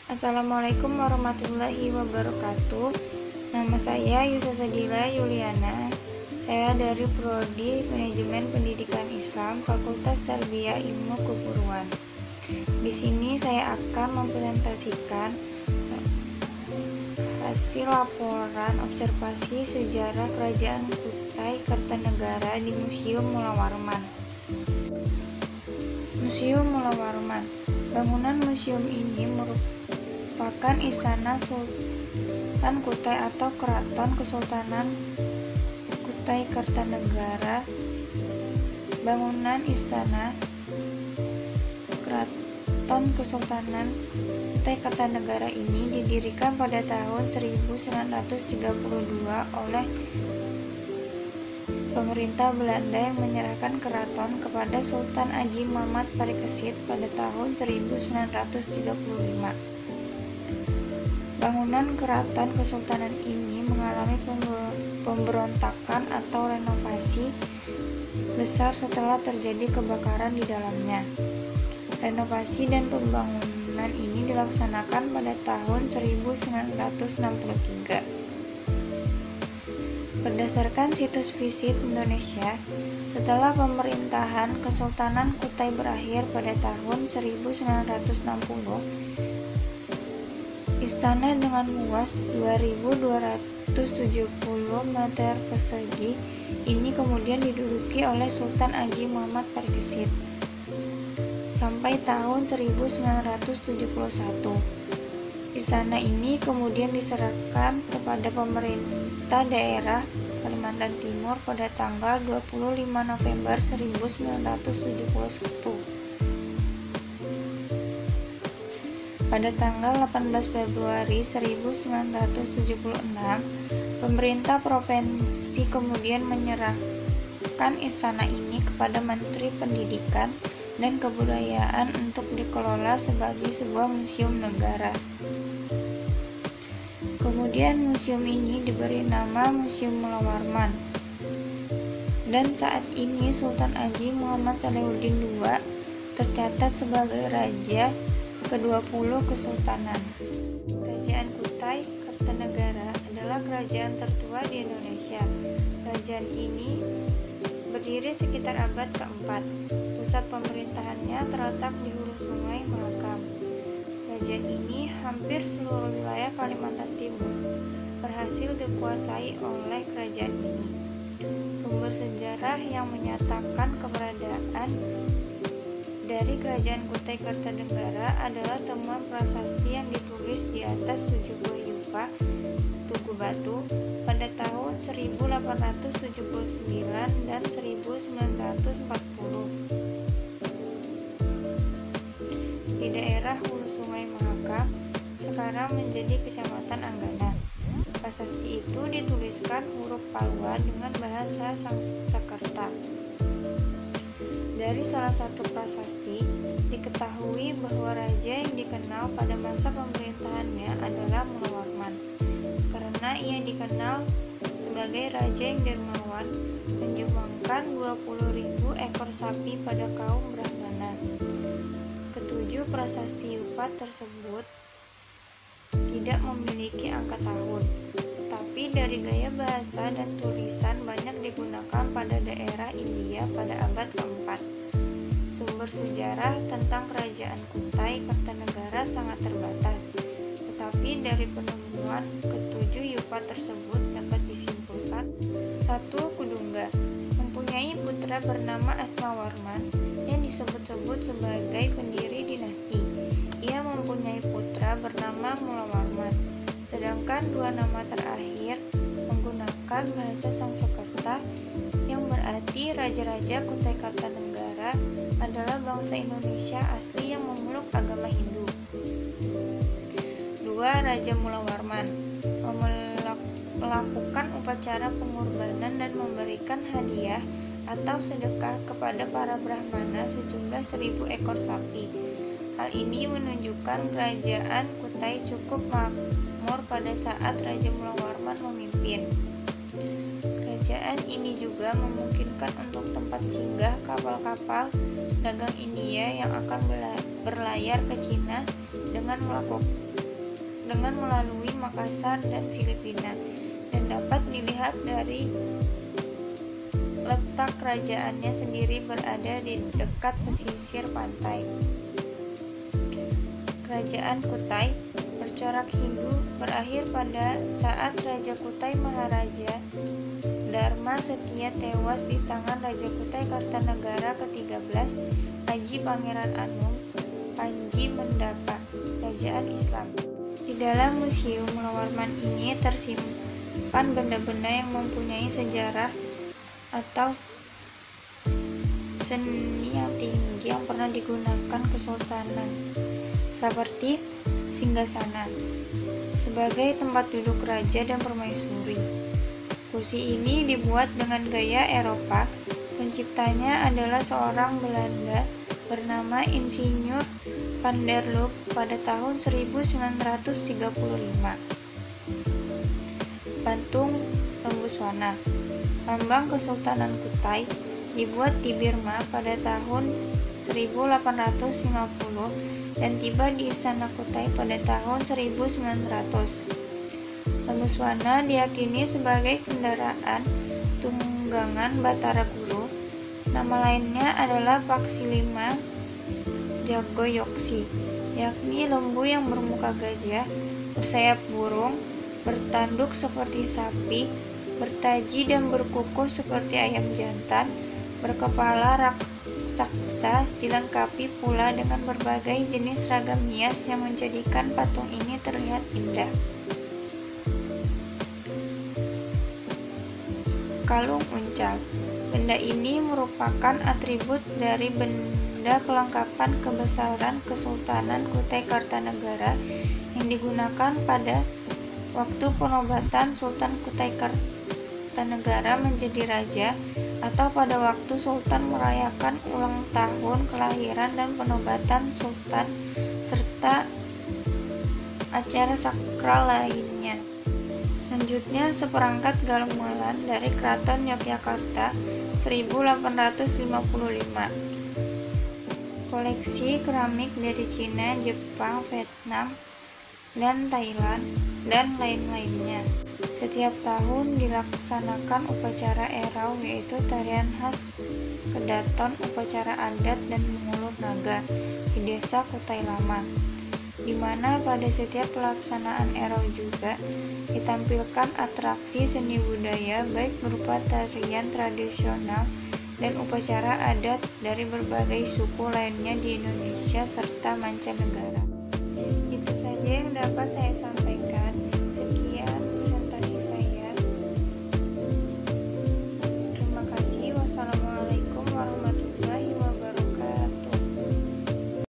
Assalamualaikum warahmatullahi wabarakatuh. Nama saya Yusa Sadila Yuliana. Saya dari Prodi Manajemen Pendidikan Islam Fakultas Tarbiyah Ilmu Keguruan. Di sini saya akan mempresentasikan hasil laporan observasi sejarah Kerajaan Kutai Kartanegara di Museum Mula Warman. Museum Mula Warman. Bangunan museum ini merupakan istana Sultan Kutai atau Keraton Kesultanan Kutai Kartanegara. Bangunan istana Keraton Kesultanan Kutai Kartanegara ini didirikan pada tahun 1932 oleh pemerintah Belanda yang menyerahkan keraton kepada Sultan Aji Muhammad Parikesit pada tahun 1935. Bangunan keraton kesultanan ini mengalami pemberontakan atau renovasi besar setelah terjadi kebakaran di dalamnya. Renovasi dan pembangunan ini dilaksanakan pada tahun 1963. Berdasarkan situs Visit Indonesia, setelah pemerintahan Kesultanan Kutai berakhir pada tahun 1960, istana dengan luas 2.270 meter persegi ini kemudian diduduki oleh Sultan Aji Muhammad Parikesit sampai tahun 1971. Istana ini kemudian diserahkan kepada pemerintah daerah Kalimantan Timur pada tanggal 25 November 1971. Pada tanggal 18 Februari 1976, pemerintah provinsi kemudian menyerahkan istana ini kepada Menteri Pendidikan dan Kebudayaan untuk dikelola sebagai sebuah museum negara. Kemudian museum ini diberi nama Museum Mula Warman. Dan saat ini Sultan Aji Muhammad Salahuddin II tercatat sebagai Raja ke-20 Kesultanan. Kerajaan Kutai Kartanegara adalah kerajaan tertua di Indonesia. Kerajaan ini berdiri sekitar abad keempat. Pusat pemerintahannya terletak di hulu sungai Mahakam. Kerajaan ini hampir seluruh wilayah Kalimantan Timur berhasil dikuasai oleh kerajaan ini. Sumber sejarah yang menyatakan keberadaan dari Kerajaan Kutai Kartanegara adalah temuan prasasti yang ditulis di atas 7 buah yupa tugu batu pada tahun 1879 dan 1940 di daerah hulu sungai Mahakam, sekarang menjadi Kecamatan Anggana. Prasasti itu dituliskan huruf Pallawa dengan bahasa Sanskerta. Dari salah satu prasasti, diketahui bahwa raja yang dikenal pada masa pemerintahannya adalah Mula Warman. Karena ia dikenal sebagai raja yang dermawan, menyumbangkan 20.000 ekor sapi pada kaum Brahmana. Ketujuh prasasti yupa tersebut tidak memiliki angka tahun, tetapi dari gaya bahasa dan tulisan banyak digunakan pada daerah India pada abad keempat. Sumber sejarah tentang Kerajaan Kutai Kartanegara sangat terbatas, tetapi dari penemuan ketujuh yupa tersebut dapat disimpulkan. 1. Kudungga mempunyai putra bernama Asnawarman yang disebut-sebut sebagai pendiri dinasti. Ia mempunyai putra bernama Mula Warman, sedangkan dua nama terakhir menggunakan bahasa Sanskerta yang berarti raja-raja Kutai Kartanegara adalah bangsa Indonesia asli yang memeluk agama Hindu. 2. Raja Mula Warman melakukan upacara pengorbanan dan memberikan hadiah atau sedekah kepada para Brahmana sejumlah 1.000 ekor sapi. Hal ini menunjukkan kerajaan Kutai cukup makmur pada saat Raja Mula Warman memimpin. Kerajaan ini juga memungkinkan untuk tempat tempat singgah kapal-kapal dagang India yang akan berlayar ke Cina dengan melalui Makassar dan Filipina, dan dapat dilihat dari letak kerajaannya sendiri berada di dekat pesisir pantai. Kerajaan Kutai bercorak Hindu berakhir pada saat Raja Kutai Maharaja Dharma Setia tewas di tangan Raja Kutai Kartanagara ke-13 Aji Pangeran Anum Panji Mendapa, Kerajaan Islam. Di dalam Museum Lawarman ini tersimpan benda-benda yang mempunyai sejarah atau seni yang tinggi yang pernah digunakan kesultanan, seperti singgasana sebagai tempat duduk raja dan permaisuri. Kursi ini dibuat dengan gaya Eropa. Penciptanya adalah seorang Belanda bernama Insinyur van der Lubbe pada tahun 1935. Patung Lembuswana, lambang Kesultanan Kutai, dibuat di Burma pada tahun 1850 dan tiba di Istana Kutai pada tahun 1900. Lembuswana diyakini sebagai kendaraan tunggangan Batara Guru. Nama lainnya adalah Paksilima Jagoyoksi, yakni lembu yang bermuka gajah, bersayap burung, bertanduk seperti sapi, bertaji dan berkuku seperti ayam jantan, berkepala raksasa, dilengkapi pula dengan berbagai jenis ragam hias yang menjadikan patung ini terlihat indah. Kalung uncal. Benda ini merupakan atribut dari benda kelengkapan kebesaran Kesultanan Kutai Kartanagara yang digunakan pada waktu penobatan Sultan Kutai Kartanagara menjadi raja, atau pada waktu Sultan merayakan ulang tahun kelahiran dan penobatan Sultan, serta acara sakral lainnya. Selanjutnya, seperangkat gamelan dari Keraton Yogyakarta 1855. Koleksi keramik dari Cina, Jepang, Vietnam, dan Thailand, dan lain-lainnya. Setiap tahun dilaksanakan upacara erau, yaitu tarian khas Kedaton, upacara adat dan mengulur naga di desa Kutai Lama, di mana pada setiap pelaksanaan erau juga ditampilkan atraksi seni budaya baik berupa tarian tradisional dan upacara adat dari berbagai suku lainnya di Indonesia serta mancanegara. Itu saja yang dapat saya sampaikan.